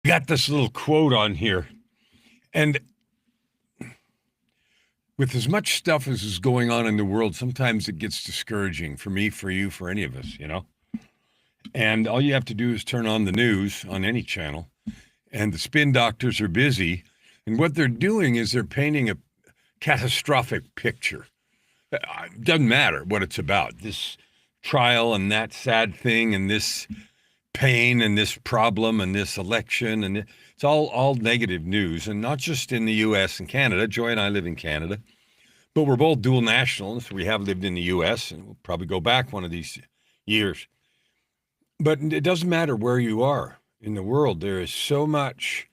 got this little quote on here. And with as much stuff as is going on in the world, sometimes it gets discouraging for me, for you, for any of us, And all you have to do is turn on the news on any channel, and the spin doctors are busy. And what they're doing is they're painting a catastrophic picture. It doesn't matter what it's about. This trial and that sad thing and this pain and this problem and this election, and it's all negative news, and not just in the U.S. and Canada. Joy and I live in Canada, but we're both dual nationals. We have lived in the U.S. and we'll probably go back one of these years. But it doesn't matter where you are in the world. There is so much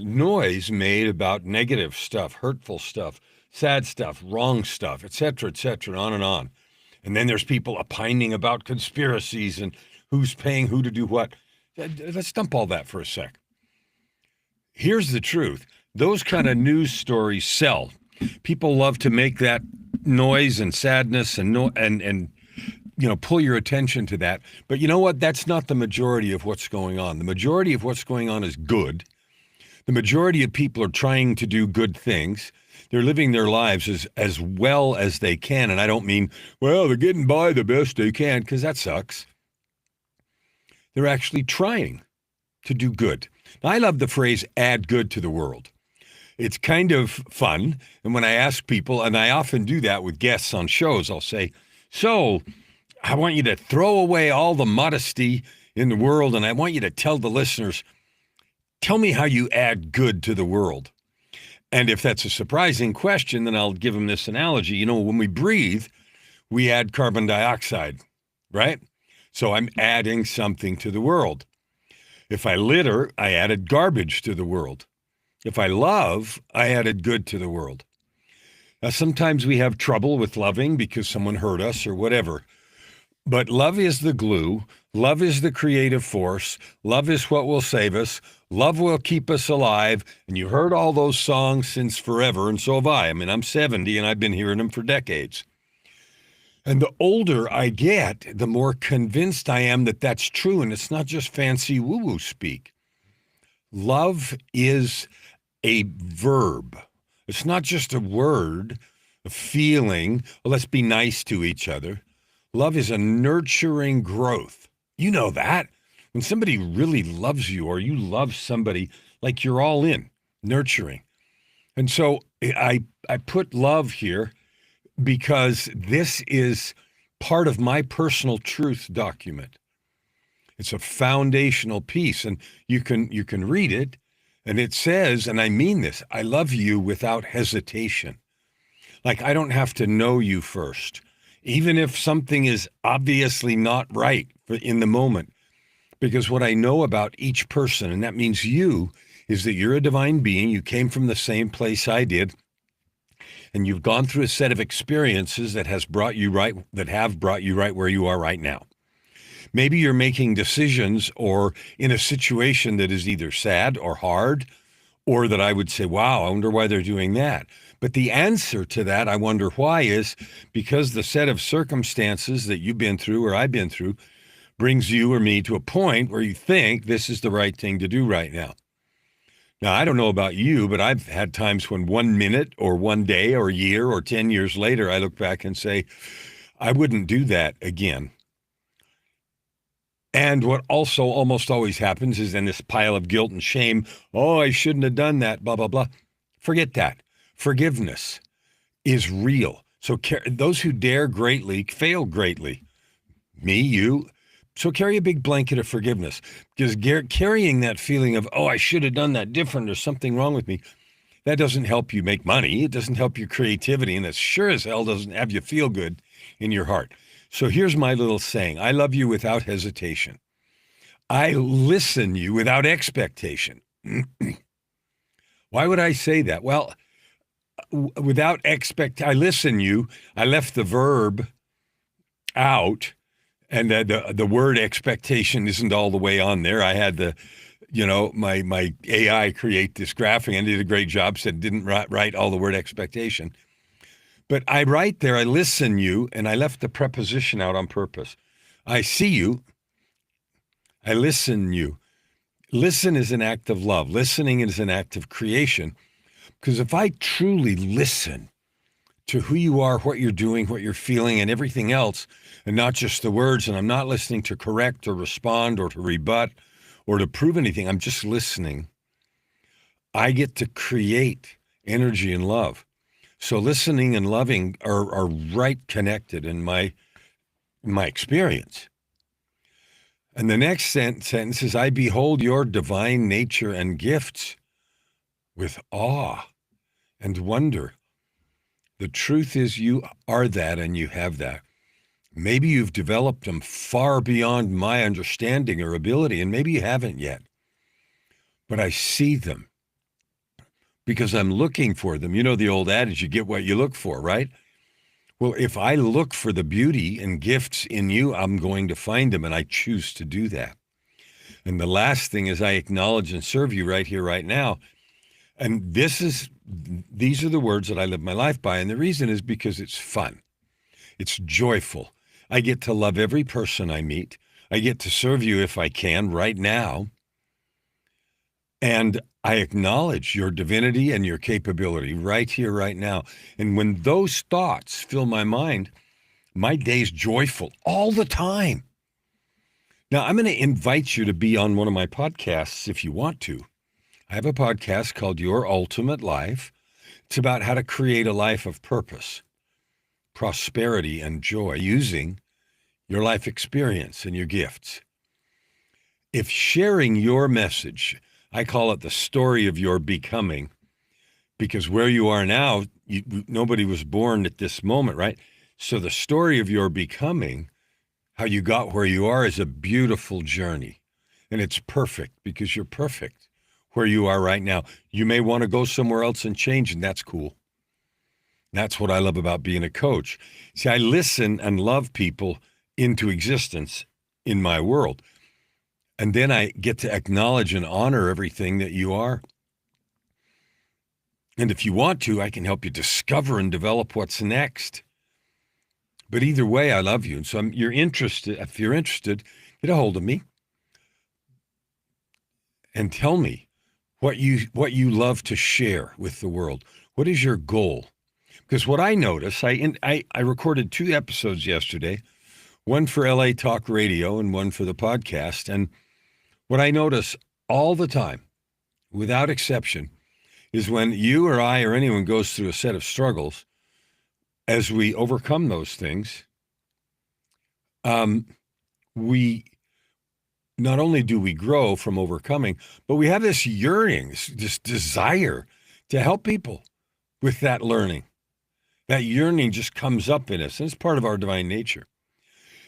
noise made about negative stuff, hurtful stuff, sad stuff, wrong stuff, et cetera, and on and on. And then there's people opining about conspiracies and who's paying who to do what. Let's dump all that for a sec. Here's the truth. Those kind of news stories sell. People love to make that noise and sadness and pull your attention to that. But you know what? That's not the majority of what's going on. The majority of what's going on is good. The majority of people are trying to do good things. They're living their lives as well as they can. And I don't mean, well, they're getting by the best they can, because that sucks. They're actually trying to do good. Now, I love the phrase, add good to the world. It's kind of fun. And when I ask people, and I often do that with guests on shows, I'll say, so I want you to throw away all the modesty in the world, and I want you to tell the listeners, tell me how you add good to the world. And if that's a surprising question, then I'll give them this analogy. When we breathe, we add carbon dioxide, right? So I'm adding something to the world. If I litter, I added garbage to the world. If I love, I added good to the world. Now, sometimes we have trouble with loving because someone hurt us or whatever. But love is the glue. Love is the creative force. Love is what will save us. Love will keep us alive. And you heard all those songs since forever, and so have I. I'm 70, and I've been hearing them for decades. And the older I get, the more convinced I am that that's true, and it's not just fancy woo-woo speak. Love is a verb. It's not just a word, a feeling. Well, let's be nice to each other. Love is a nurturing growth. You know that. When somebody really loves you, or you love somebody, like you're all in, nurturing. And so I put love here because this is part of my personal truth document. It's a foundational piece, and you can read it, and it says, and I mean this, I love you without hesitation. Like, I don't have to know you first, even if something is obviously not right in the moment, because what I know about each person, and that means you, is that you're a divine being. You came from the same place I did. And you've gone through a set of experiences that have brought you right where you are right now. Maybe you're making decisions or in a situation that is either sad or hard, or that I would say, wow, I wonder why they're doing that. But the answer to that, I wonder why, is because the set of circumstances that you've been through or I've been through brings you or me to a point where you think this is the right thing to do right now. Now, I don't know about you, but I've had times when 1 minute or 1 day or a year or 10 years later, I look back and say, I wouldn't do that again. And what also almost always happens is then this pile of guilt and shame. Oh, I shouldn't have done that, blah, blah, blah. Forget that. Forgiveness is real. So those who dare greatly fail greatly. Me, you. So carry a big blanket of forgiveness, because carrying that feeling of, oh, I should have done that different, or something wrong with me, that doesn't help you make money. It doesn't help your creativity, and it sure as hell doesn't have you feel good in your heart. So here's my little saying. I love you without hesitation. I listen you without expectation. Why would I say that? Well, I listen you. I left the verb out. And the word expectation isn't all the way on there. I had my AI create this graphic and did a great job, said didn't write all the word expectation. But I write there, I listen you, and I left the preposition out on purpose. I see you. I listen you. Listen is an act of love. Listening is an act of creation. Because if I truly listen to who you are, what you're doing, what you're feeling, and everything else, and not just the words, and I'm not listening to correct or respond or to rebut or to prove anything, I'm just listening, I get to create energy and love. So listening and loving are right connected in my experience. And the next sentence is, I behold your divine nature and gifts with awe and wonder. The truth is you are that and you have that. Maybe you've developed them far beyond my understanding or ability, and maybe you haven't yet. But I see them because I'm looking for them. You know the old adage, you get what you look for, right? Well, if I look for the beauty and gifts in you, I'm going to find them, and I choose to do that. And the last thing is I acknowledge and serve you right here, right now. And these are the words that I live my life by. And the reason is because it's fun. It's joyful. I get to love every person I meet. I get to serve you if I can right now. And I acknowledge your divinity and your capability right here, right now. And when those thoughts fill my mind, my day's joyful all the time. Now, I'm going to invite you to be on one of my podcasts if you want to. I have a podcast called Your Ultimate Life. It's about how to create a life of purpose, prosperity, and joy using your life experience and your gifts. If sharing your message, I call it the story of your becoming, because where you are now, nobody was born at this moment, right? So the story of your becoming, how you got where you are, is a beautiful journey. And it's perfect because you're perfect where you are right now. You may want to go somewhere else and change, and that's cool. That's what I love about being a coach. See, I listen and love people into existence in my world. And then I get to acknowledge and honor everything that you are. And if you want to, I can help you discover and develop what's next. But either way, I love you. And so if you're interested, get a hold of me and tell me what you love to share with the world. What is your goal? Because what I notice, I recorded 2 episodes yesterday, one for LA Talk Radio and one for the podcast. And what I notice all the time, without exception, is when you or I or anyone goes through a set of struggles, as we overcome those things, we not only do we grow from overcoming, but we have this yearning, this desire to help people with that learning. That yearning just comes up in us, and it's part of our divine nature.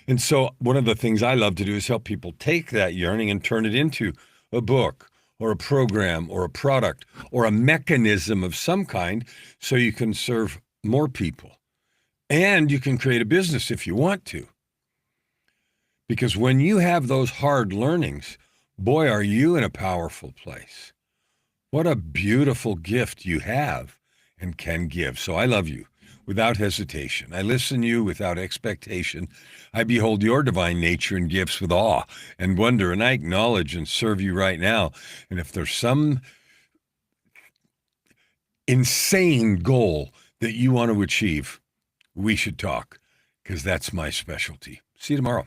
And so one of the things I love to do is help people take that yearning and turn it into a book or a program or a product or a mechanism of some kind so you can serve more people. And you can create a business if you want to. Because when you have those hard learnings, boy, are you in a powerful place. What a beautiful gift you have and can give. So I love you without hesitation. I listen to you without expectation. I behold your divine nature and gifts with awe and wonder, and I acknowledge and serve you right now. And if there's some insane goal that you want to achieve, we should talk, because that's my specialty. See you tomorrow.